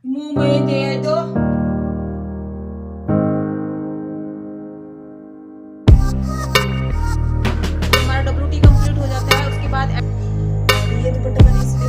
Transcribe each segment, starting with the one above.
मुंह में दे दो। हमारा WT कंप्लीट हो जाता है, उसके बाद ये दुपट्टा मैंने इसलिए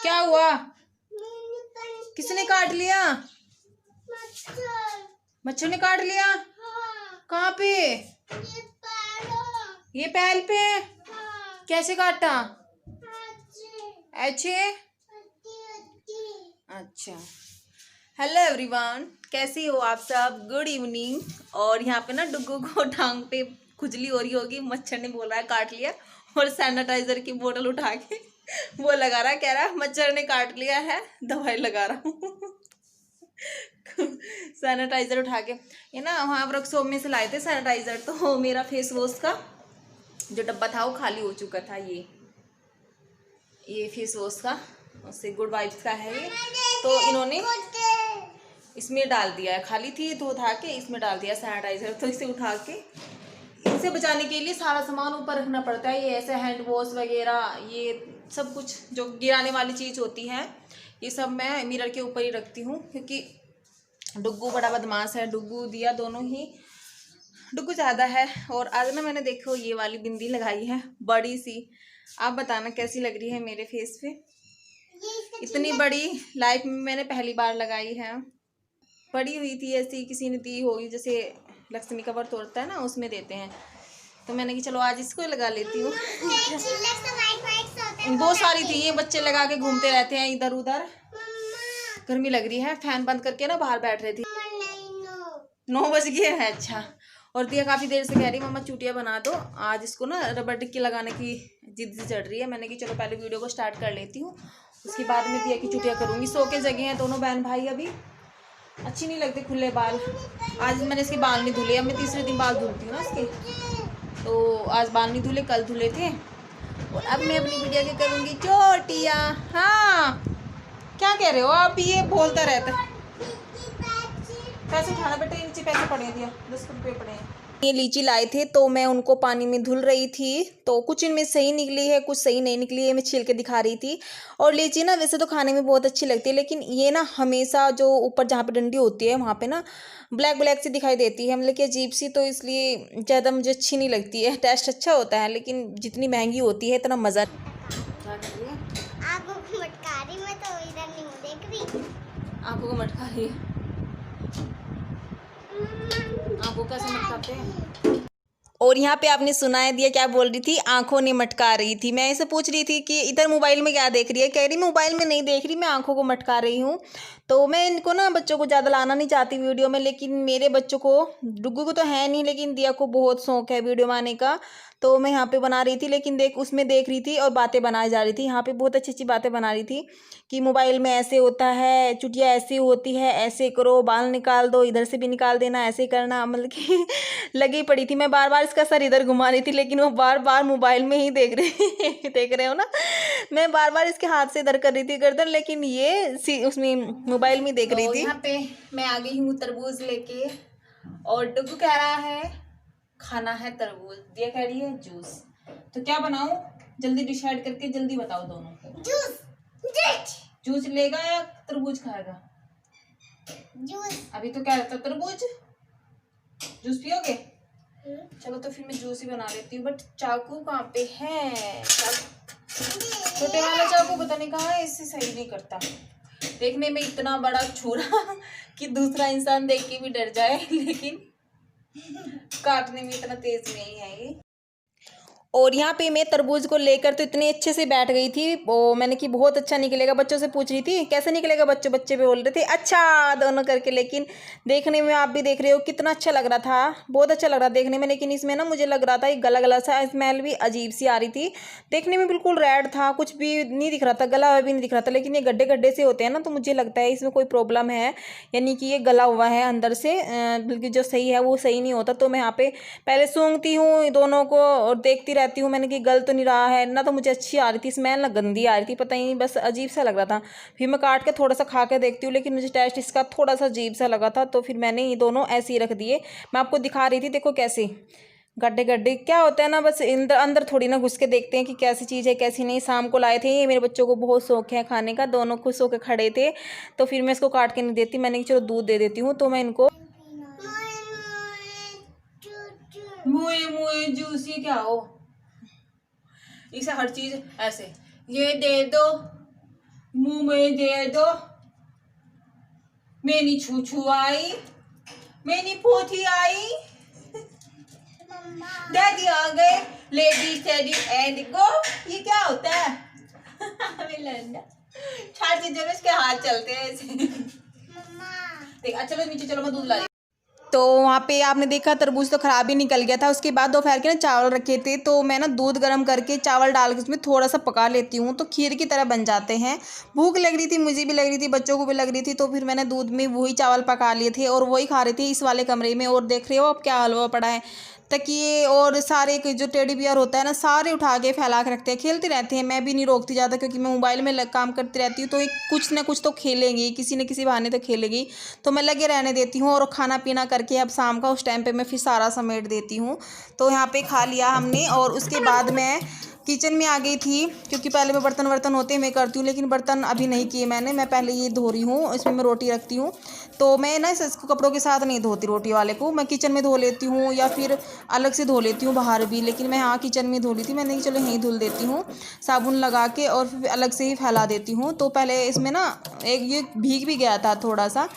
क्या हुआ? किसने काट लिया? मच्छर ने काट लिया? कहाँ पे? ये पैर पे? कैसे काटा? ऐसे? अच्छा। हेलो एवरीवन, कैसी हो आप सब? Good evening. और यहाँ पे ना डुग्गू को टांग पे खुजली हो रही होगी, मच्छर ने बोल रहा है काट लिया, और सैनिटाइजर की बोतल उठा के वो लगा रहा है, कह रहा है मच्छर ने काट लिया है, दवाई लगा रहा हूँ। सैनिटाइजर उठा के ये ना वहाँ वर्कशॉप में से लाए थे सैनिटाइजर, तो मेरा फेस वॉश का जो डब्बा था वो खाली हो चुका था। ये फेस वॉश का, उससे गुड वाइब्स का है ये, तो इन्होंने इसमें डाल दिया है। खाली थी तो उठा के इसमें डाल दिया सैनिटाइजर। तो इसे उठा के इनसे बचाने के लिए सारा सामान ऊपर रखना पड़ता है। ये ऐसे हैंड वॉश वगैरह, ये सब कुछ जो गिराने वाली चीज़ होती है, ये सब मैं मिरर के ऊपर ही रखती हूँ, क्योंकि डुग्गू बड़ा बदमाश है। डुग्गू दिया दोनों ही, डुग्गू ज़्यादा है। और आज ना मैंने देखो ये वाली बिंदी लगाई है बड़ी सी, आप बताना कैसी लग रही है मेरे फेस पे। इतनी बड़ी लाइफ में मैंने पहली बार लगाई है। बड़ी हुई थी ऐसी किसी ने दी होगी, जैसे लक्ष्मी का व्रत होता है ना उसमें देते हैं, तो मैंने कि चलो आज इसको लगा लेती हूँ। बहुत सारी थी, ये बच्चे लगा के घूमते रहते हैं इधर उधर। गर्मी लग रही है, फैन बंद करके ना बाहर बैठ रही थी। 9 बज गए हैं। अच्छा। और दिया काफ़ी देर से कह रही मम्मा चूटिया बना दो, आज इसको ना रबर टिक्की लगाने की जिद से चढ़ रही है। मैंने कि चलो पहले वीडियो को स्टार्ट कर लेती हूँ, उसके बाद में दिया की चूटिया करूँगी। सो के जगह हैं दोनों बहन भाई, अभी अच्छी नहीं लगती खुले बाल। आज मैंने इसके बाल नहीं धुले, अब मैं तीसरे दिन बाल धुलती हूँ ना इसके, तो आज बाल नहीं धुले, कल धुले थे। और अब मैं अपनी वीडियो के करूँगी चोटिया। हाँ क्या कह रहे हो आप? ये बोलता रहता है। पैसे उठाना बेटा, नीचे पैसे पड़े दिया, 10 रुपये पड़े हैं। ये लीची लाए थे तो मैं उनको पानी में धुल रही थी, तो कुछ इनमें सही निकली है, कुछ सही नहीं निकली है, मैं छील के दिखा रही थी। और लीची ना वैसे तो खाने में बहुत अच्छी लगती है, लेकिन ये ना हमेशा जो ऊपर जहाँ पे डंडी होती है वहाँ पे ना ब्लैक ब्लैक सी दिखाई देती है, मतलब कि अजीब सी, तो इसलिए ज़्यादा मुझे अच्छी नहीं लगती है। टेस्ट अच्छा होता है, लेकिन जितनी महंगी होती है इतना मज़ा। आंखों को मटका रही, मैं तो इधर नहीं देख रही। आंखों को मटका रही है? आंखों कैसे मटकाते हैं? और यहाँ पे आपने सुना है दिया क्या बोल रही थी, आंखों ने मटका रही थी। मैं ऐसे पूछ रही थी कि इधर मोबाइल में क्या देख रही है, कह रही मोबाइल में नहीं देख रही, मैं आंखों को मटका रही हूँ। तो मैं इनको ना बच्चों को ज़्यादा लाना नहीं चाहती वीडियो में, लेकिन मेरे बच्चों को, डुग्गू को तो है नहीं, लेकिन दिया को बहुत शौक है वीडियो बनाने का। तो मैं यहाँ पे बना रही थी, लेकिन उसमें देख रही थी और बातें बनाई जा रही थी। यहाँ पे बहुत अच्छी अच्छी बातें बना रही थी कि मोबाइल में ऐसे होता है, चुटिया ऐसी होती है, ऐसे करो, बाल निकाल दो, इधर से भी निकाल देना, ऐसे करना, मतलब कि लगी पड़ी थी। मैं बार बार इसका सर इधर घुमा रही थी, लेकिन वो बार बार मोबाइल में ही देख रहे हो ना, मैं बार बार इसके हाथ से इधर कर रही थी गर्दन, लेकिन ये उसमें मोबाइल में देख रही थी। यहाँ पे मैं आ गई हूँ तरबूज लेके, और डुग्गू कह रहा है खाना है तरबूज, दिया कह रही है जूस। तो क्या बनाऊं, जल्दी डिसाइड करके जल्दी बताओ दोनों। जूस लेगा या तरबूज खाएगा? जूस। अभी तो क्या रहता तरबूज, जूस पियोगे? चलो तो फिर मैं जूस ही बना लेती हूँ। बट चाकू कहाँ पे है? छोटे वाला चाकू पता नहीं कहाँ है, इससे सही नहीं करता। देखने में इतना बड़ा छुरा कि दूसरा इंसान देख के भी डर जाए, लेकिन काटने में इतना तेज नहीं है ये। और यहाँ पे मैं तरबूज को लेकर तो इतने अच्छे से बैठ गई थी, वो मैंने कि बहुत अच्छा निकलेगा। बच्चों से पूछ रही थी कैसे निकलेगा, बच्चे भी बोल रहे थे अच्छा दोनों करके, लेकिन देखने में आप भी देख रहे हो कितना अच्छा लग रहा था, बहुत अच्छा लग रहा देखने में। लेकिन इसमें ना मुझे लग रहा था एक गला गला सा, स्मेल भी अजीब सी आ रही थी। देखने में बिल्कुल रेड था, कुछ भी नहीं दिख रहा था, गला हुआ भी नहीं दिख रहा था। लेकिन ये गड्ढे गड्ढे से होते हैं ना, तो मुझे लगता है इसमें कोई प्रॉब्लम है, यानी कि ये गला हुआ है अंदर से, बल्कि जो सही है वो सही नहीं होता। तो मैं यहाँ पे पहले सूंघती हूँ दोनों को और देखती रहती हूँ, मैंने कि गल तो नहीं रहा है ना, तो मुझे अच्छी आ रही थी स्मेल, ना गंदी आ रही थी, पता ही नहीं, बस अजीब सा लग रहा था। फिर मैं काट के थोड़ा सा खा के देखती हूँ, लेकिन मुझे टेस्ट इसका थोड़ा सा अजीब सा लगा था, तो फिर मैंने ये दोनों ऐसे ही रख दिए। मैं आपको दिखा रही थी, देखो कैसे गड्ढे गड्ढे क्या होता है ना, बस अंदर अंदर थोड़ी ना घुस के देखते हैं कि कैसी चीज़ है कैसी नहीं। शाम को लाए थे ये, मेरे बच्चों को बहुत शौक है खाने का, दोनों खुश होकर खड़े थे, तो फिर मैं इसको काट के नहीं देती, मैंने चलो दूध दे देती हूँ। तो मैं इनको मुए मुए जूस, ये क्या हो, इसे हर चीज ऐसे, ये दे दो, मुंह में दे दो, मेरी छू छू आई, मेरी पोथी आई, डैडी आ गए, लेडी स्टेडी एंड गो। ये क्या होता है? चार चीजों में इसके हाथ चलते हैं ऐसे। देख, चलो नीचे चलो, मैं दूध ला रही। तो वहाँ पे आपने देखा तरबूज तो ख़राब ही निकल गया था। उसके बाद दोपहर के ना चावल रखे थे, तो मैं ना दूध गर्म करके चावल डाल के उसमें थोड़ा सा पका लेती हूँ, तो खीर की तरह बन जाते हैं। भूख लग रही थी, मुझे भी लग रही थी, बच्चों को भी लग रही थी, तो फिर मैंने दूध में वही चावल पका लिए थे और वही खा रहे थे इस वाले कमरे में। और देख रहे हो अब क्या हलवा पड़ा है, तकिए और सारे जो टेडी बियर होता है ना, सारे उठा के फैला के रखते हैं, खेलते रहते हैं। मैं भी नहीं रोकती ज़्यादा, क्योंकि मैं मोबाइल में काम करती रहती हूँ, तो एक कुछ ना कुछ तो खेलेंगी, किसी न किसी बहाने तो खेलेगी, तो मैं लगे रहने देती हूँ। और खाना पीना करके अब शाम का उस टाइम पे मैं फिर सारा समेट देती हूँ। तो यहाँ पे खा लिया हमने, और उसके बाद मैं किचन में आ गई थी, क्योंकि पहले मैं बर्तन होते मैं करती हूँ, लेकिन बर्तन अभी नहीं किए मैंने, मैं पहले ये धो रही हूँ, इसमें मैं रोटी रखती हूँ। तो मैं ना इसको कपड़ों के साथ नहीं धोती, रोटी वाले को मैं किचन में धो लेती हूँ, या फिर अलग से धो लेती हूँ बाहर भी, लेकिन मैं हाँ किचन में धो ली थी मैंने, चलो यहीं धुल देती हूँ साबुन लगा के, और फिर अलग से ही फैला देती हूँ। तो पहले इसमें ना एक ये भीग भी गया था थोड़ा सा,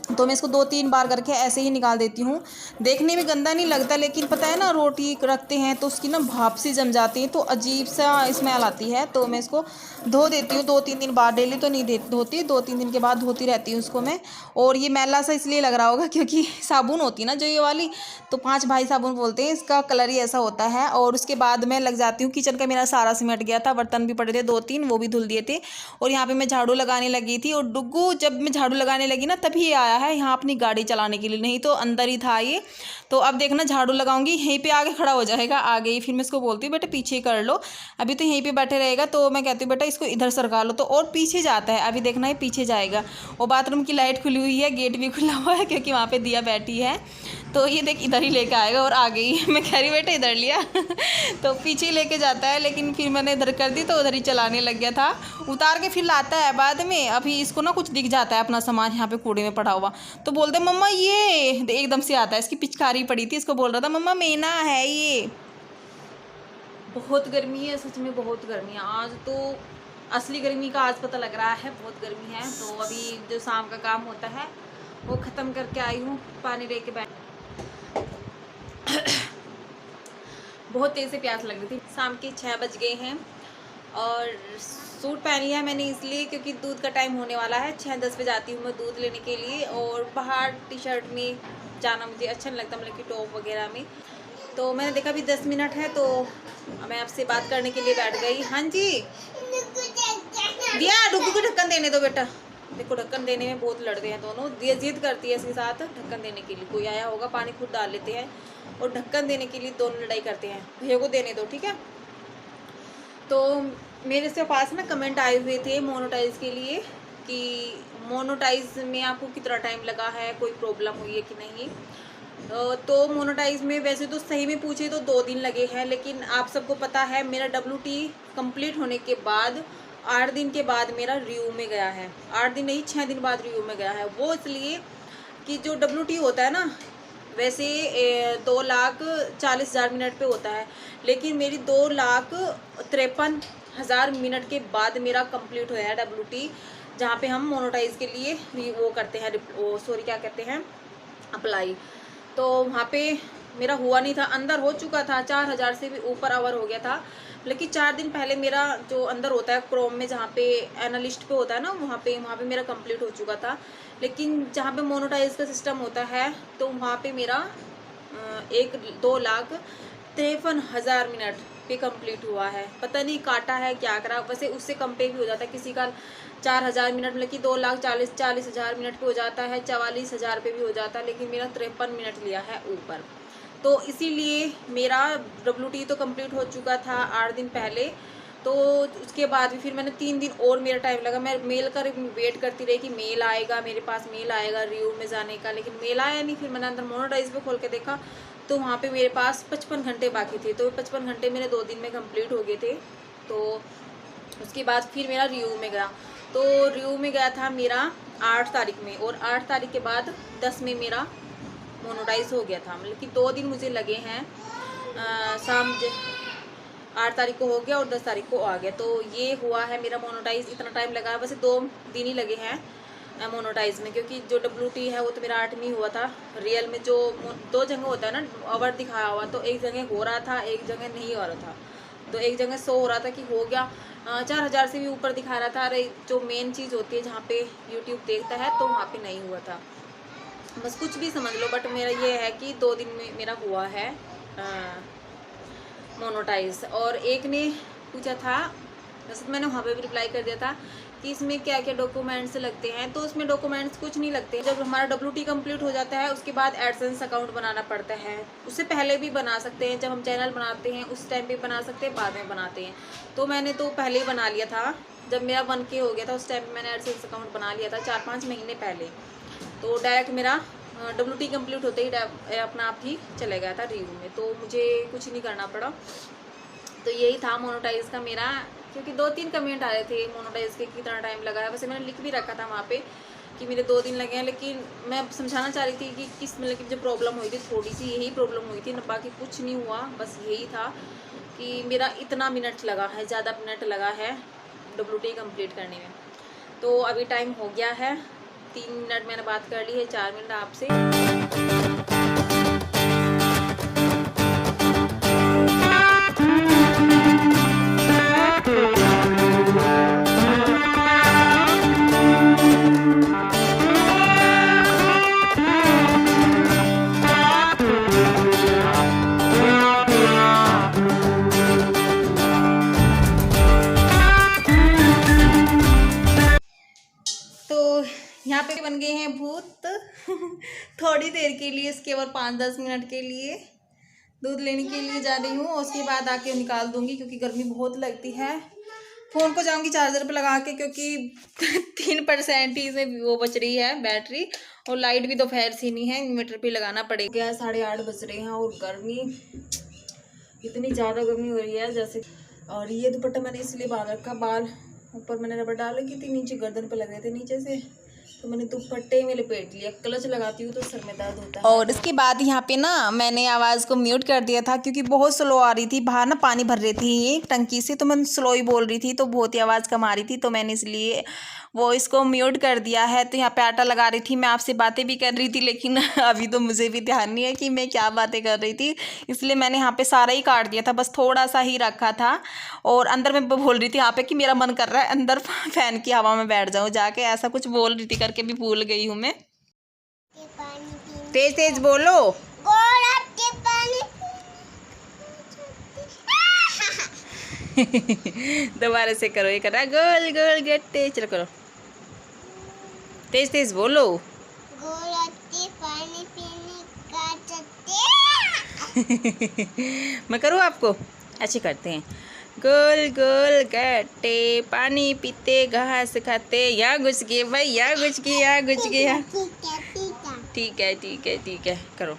तो मैं इसको 2-3 बार करके ऐसे ही निकाल देती हूँ। देखने में गंदा नहीं लगता, लेकिन पता है ना रोटी रखते हैं तो उसकी ना भाप सी जम जाती है, तो अजीब सा स्मेल आती है। तो मैं इसको धो देती हूँ 2-3 दिन बाद, डेली तो नहीं धोती, 2-3 दिन के बाद धोती रहती हूँ उसको मैं। और ये मैला सा इसलिए लग रहा होगा क्योंकि साबुन होती है ना जो ये वाली, तो 5 भाई साबुन बोलते हैं, इसका कलर ही ऐसा होता है। और उसके बाद मैं लग जाती हूँ, किचन का मेरा सारा सिमट गया था, बर्तन भी पड़े थे 2-3, वो भी धुल दिए थे। और यहाँ पे मैं झाड़ू लगाने लगी थी, और डुग्गू जब मैं झाड़ू लगाने लगी ना तभी आया है यहाँ अपनी गाड़ी चलाने के लिए, नहीं तो अंदर ही था ये। तो अब देखना झाड़ू लगाऊंगी यहीं पे आके खड़ा हो जाएगा, आ गई। फिर मैं इसको बोलती हूँ बेटा पीछे कर लो, अभी तो यहीं पे बैठे रहेगा, तो मैं कहती हूँ बेटा इसको इधर सरका लो, तो और पीछे जाता है, अभी देखना ये पीछे जाएगा। और बाथरूम की लाइट खुली हुई है, गेट भी खुला हुआ है, क्योंकि वहाँ पे दिया बैठी है, तो ये देख इधर ही लेके आएगा। और आ गई मैं कह रही बेटा इधर लिया तो पीछे ही लेके जाता है, लेकिन फिर मैंने इधर कर दी तो उधर ही चलाने लग गया था। उतार के फिर लाता है बाद में, अभी इसको ना कुछ दिख जाता है अपना सामान यहाँ पे कूड़े में पड़ा हुआ, तो बोलते मम्मा ये एकदम से आता है, इसकी पिचकारी पड़ी थी, इसको बोल रहा था मम्मा मेना है ये। बहुत गर्मी है, सच में बहुत गर्मी है आज, तो असली गर्मी का आज पता लग रहा है, बहुत गर्मी है। तो अभी जो शाम का काम होता है वो ख़त्म करके आई हूँ, पानी लेके बैठ बहुत तेज़ से प्यास लग रही थी। शाम के 6 बज गए हैं, और सूट पहनी है मैंने इसलिए क्योंकि दूध का टाइम होने वाला है, 6-10 बजे आती हूँ मैं दूध लेने के लिए, और बाहर टी-शर्ट में जाना मुझे अच्छा नहीं लगता, मतलब कि टॉप वगैरह में। तो मैंने देखा अभी 10 मिनट है, तो मैं आपसे बात करने के लिए बैठ गई। हाँ जी दिया, डुग्गू को ढक्कन देने दो बेटा, देखो ढक्कन देने में बहुत लड़ते हैं दोनों, दिया जिद करती है इसके साथ ढक्कन देने के लिए, कोई आया होगा पानी खुद डाल लेते हैं, और ढक्कन देने के लिए दोनों लड़ाई करते हैं, भैया को देने दो ठीक है। तो मेरे से पास ना कमेंट आए हुए थे मोनोटाइज के लिए, कि मोनोटाइज में आपको कितना टाइम लगा है, कोई प्रॉब्लम हुई है कि नहीं। तो मोनोटाइज में वैसे तो सही में पूछे तो 2 दिन लगे हैं, लेकिन आप सबको पता है मेरा WT कंप्लीट होने के बाद 8 दिन के बाद मेरा रिव्यू में गया है, 8 दिन नहीं 6 दिन बाद रिव्यू में गया है। वो इसलिए कि जो WT होता है ना, वैसे 2,40,000 मिनट पे होता है, लेकिन मेरी 2,53,000 मिनट के बाद मेरा कंप्लीट होया है WT, जहाँ पे हम मोनोटाइज के लिए वो करते हैं, सॉरी क्या कहते हैं, अप्लाई। तो वहाँ पे मेरा हुआ नहीं था, अंदर हो चुका था, 4,000 से भी ऊपर आवर हो गया था, लेकिन 4 दिन पहले मेरा जो अंदर होता है क्रोम में, जहाँ पे एनालिस्ट पे होता है ना, वहाँ पे मेरा कंप्लीट हो चुका था। लेकिन जहाँ पे मोनोटाइज का सिस्टम होता है तो वहाँ पे मेरा 2,53,000 मिनट पे कंप्लीट हुआ है। पता नहीं काटा है क्या करा, वैसे उससे कम पे भी हो जाता है, किसी का 4,000 मिनट, मतलब कि 2,40,000 मिनट पे हो जाता है, 44,000 पे भी हो जाता है, लेकिन मेरा 53 मिनट लिया है ऊपर। तो इसीलिए मेरा WT तो कंप्लीट हो चुका था 8 दिन पहले। तो उसके बाद भी फिर मैंने 3 दिन और मेरा टाइम लगा, मैं मेल का वेट करती रही कि मेल आएगा, मेरे पास मेल आएगा रिव्यू में जाने का, लेकिन मेल आया नहीं। फिर मैंने अंदर मोनेटाइज पे खोल के देखा तो वहाँ पे मेरे पास 55 घंटे बाकी थे। तो 55 घंटे मेरे 2 दिन में कंप्लीट हो गए थे। तो उसके बाद फिर मेरा रिव्यू में गया, तो रिव्यू में गया था मेरा 8 तारीख में, और 8 तारीख के बाद 10 में मेरा मोनेटाइज हो गया था। मतलब कि 2 दिन मुझे लगे हैं, शाम 8 तारीख को हो गया और 10 तारीख को आ गया। तो ये हुआ है मेरा मोनेटाइज। इतना टाइम लगा है, वैसे 2 दिन ही लगे हैं मोनेटाइज में, क्योंकि जो WT है वो तो मेरा 8 में ही हुआ था। रियल में जो 2 जगह होता है ना अवर दिखाया हुआ, तो एक जगह हो रहा था, एक जगह नहीं हो रहा था। तो एक जगह शो हो रहा था कि हो गया, 4000 से भी ऊपर दिखा रहा था। अरे जो मेन चीज़ होती है जहाँ पे यूट्यूब देखता है, तो वहाँ पे नहीं हुआ था। बस कुछ भी समझ लो, बट मेरा ये है कि 2 दिन में मेरा हुआ है मोनेटाइज। और एक ने पूछा था, वैसे तो मैंने वहाँ पे भी रिप्लाई कर दिया था कि इसमें क्या क्या डॉक्यूमेंट्स लगते हैं। तो उसमें डॉक्यूमेंट्स कुछ नहीं लगते। जब हमारा WT कंप्लीट हो जाता है उसके बाद एडसेंस अकाउंट बनाना पड़ता है। उससे पहले भी बना सकते हैं, जब हम चैनल बनाते हैं उस टाइम पे बना सकते हैं, बाद में बनाते हैं। तो मैंने तो पहले ही बना लिया था, जब मेरा 1K हो गया था उस टाइम पर मैंने एडसेंस अकाउंट बना लिया था 4-5 महीने पहले। तो डायरेक्ट मेरा WT कंप्लीट होते ही अपना आप ही चले गया था रिव्यू में, तो मुझे कुछ नहीं करना पड़ा। तो यही था मोनेटाइज का मेरा, क्योंकि 2-3 कमेंट आ रहे थे मोनेटाइज के कितना टाइम लगा है। वैसे मैंने लिख भी रखा था वहाँ पे कि मेरे 2 दिन लगे हैं, लेकिन मैं समझाना चाह रही थी कि किस मतलब कि जो प्रॉब्लम हुई थी, थोड़ी सी यही प्रॉब्लम हुई थी, बाकी कुछ नहीं हुआ। बस यही था कि मेरा इतना मिनट लगा है, ज़्यादा मिनट लगा है WT कंप्लीट करने में। तो अभी टाइम हो गया है, 3 मिनट मैंने बात कर ली है, 4 मिनट आपसे। यहाँ पे बन गए हैं भूत थोड़ी देर के लिए, इसके और 5-10 मिनट के लिए दूध लेने के लिए जा रही हूँ। उसके बाद आके निकाल दूंगी, क्योंकि गर्मी बहुत लगती है। फ़ोन को जाऊंगी चार्जर पे लगा के, क्योंकि 3% ही इसमें वो बच रही है बैटरी, और लाइट भी दोपहर से नहीं है, इन्वर्टर पे लगाना पड़ेगा। 8:30 बज रहे हैं और गर्मी, इतनी ज़्यादा गर्मी हो रही है जैसे। और ये दुपट्टा मैंने इसलिए बांध रखा, बाल ऊपर मैंने रबर डाल रखी थी, नीचे गर्दन पे लग रहे थे नीचे से, तो मैंने दुपट्टे में लपेट लिया। क्लच लगाती हूँ तो सर में दर्द होता है। और इसके बाद यहाँ पे ना मैंने आवाज़ को म्यूट कर दिया था, क्योंकि बहुत स्लो आ रही थी। बाहर ना पानी भर रही थी ये टंकी से, तो मैं स्लो ही बोल रही थी, तो बहुत ही आवाज़ कम आ रही थी, तो मैंने इसलिए वो इसको म्यूट कर दिया है। तो यहाँ पे आटा लगा रही थी, मैं आपसे बातें भी कर रही थी, लेकिन अभी तो मुझे भी ध्यान नहीं है कि मैं क्या बातें कर रही थी, इसलिए मैंने यहाँ पे सारा ही काट दिया था, बस थोड़ा सा ही रखा था। और अंदर मैं बोल रही थी यहाँ पे कि मेरा मन कर रहा है अंदर फैन की हवा में बैठ जाऊँ जाके, ऐसा कुछ बोल रही थी, करके भी भूल गई हूँ मैं। तेज तेज बोलो। दोबारा से करो, ये करा गोल गोल गट्टे, चलो करो, तेज तेज बोलो। पानी पीने का मैं करूँ आपको, अच्छे करते हैं। गोल गोल गट्टे पानी पीते घास खाते, या घुस गए भाई, या घुस गए, या घुस गया। ठीक है ठीक है ठीक है, करो।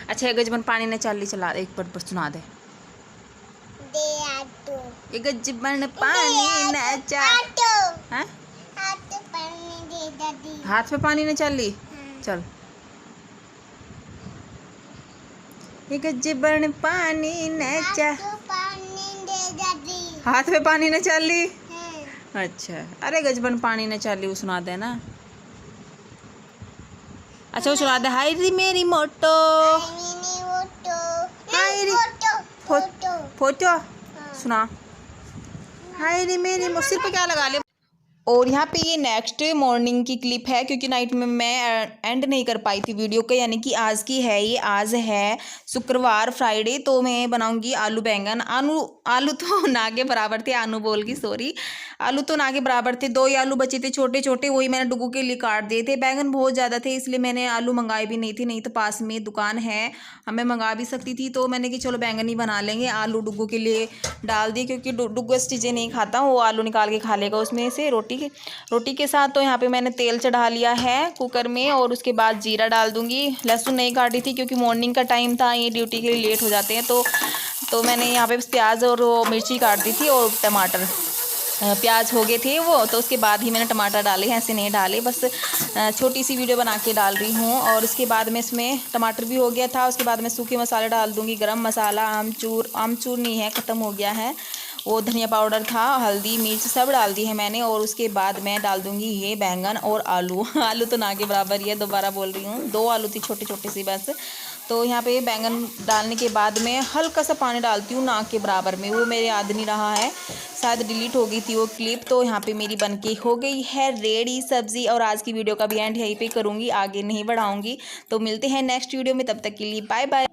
अच्छा गजबन पानी ने चाली चला, एक बार सुना दे। गजबन पानी ने हाँ? हाथ में पानी ने चाली, चल। गजबन पानी ने हाथ में पानी ने चाली। अच्छा, अरे गजबन पानी ने चाली वो सुना दे ना। अच्छा वो सुना दे, हाय री मेरी मोटो, हाय री फोटो सुना, हाय री मेरी सिर पे क्या लगा ले। और यहाँ पे ये नेक्स्ट मॉर्निंग की क्लिप है, क्योंकि नाइट में मैं एंड नहीं कर पाई थी वीडियो का, यानी कि आज की है ये। आज है शुक्रवार, फ्राइडे, तो मैं बनाऊंगी आलू बैंगन। आलू तो ना के बराबर थे, आलू बोल गई, सॉरी, आलू तो ना के बराबर थे। 2 ही आलू बचे थे छोटे छोटे, वही मैंने डुगू के लिए काट दिए थे। बैंगन बहुत ज़्यादा थे, इसलिए मैंने आलू मंगाए भी नहीं थे, नहीं तो पास में दुकान है, हमें मंगा भी सकती थी। तो मैंने कि चलो बैंगन ही बना लेंगे। आलू डुगू के लिए डाल दिए, क्योंकि डुगू इस चीज़ें नहीं खाता, वो आलू निकाल के खा लेगा उसमें से रोटी के साथ। तो यहाँ पे मैंने तेल चढ़ा लिया है कुकर में, और उसके बाद जीरा डाल दूंगी। लहसुन नहीं काटी थी, क्योंकि मॉर्निंग का टाइम था, ये ड्यूटी के लिए लेट हो जाते हैं। तो मैंने यहाँ पे प्याज और वो मिर्ची काट दी थी, और टमाटर। प्याज हो गए थे वो, तो उसके बाद ही मैंने टमाटर डाले हैं, ऐसे नहीं डाले, बस छोटी सी वीडियो बना के डाल रही हूँ। और उसके बाद में इसमें टमाटर भी हो गया था। उसके बाद मैं सूखे मसाले डाल दूँगी, गरम मसाला, आमचूर नहीं है, ख़त्म हो गया है वो, धनिया पाउडर था, हल्दी मिर्च सब डाल दी है मैंने। और उसके बाद मैं डाल दूँगी ये बैंगन और आलू। आलू तो ना के बराबर ही है, दोबारा बोल रही हूँ, 2 आलू थी छोटी छोटी सी बस। तो यहाँ पे बैंगन डालने के बाद मैं हल्का सा पानी डालती हूँ, ना के बराबर में, वो मेरे याद नहीं रहा है, शायद डिलीट हो गई थी वो क्लिप। तो यहाँ पे मेरी बनके हो गई है रेडी सब्ज़ी। और आज की वीडियो का भी एंड यहीं पे करूँगी, आगे नहीं बढ़ाऊँगी। तो मिलते हैं नेक्स्ट वीडियो में, तब तक के लिए बाय बाय।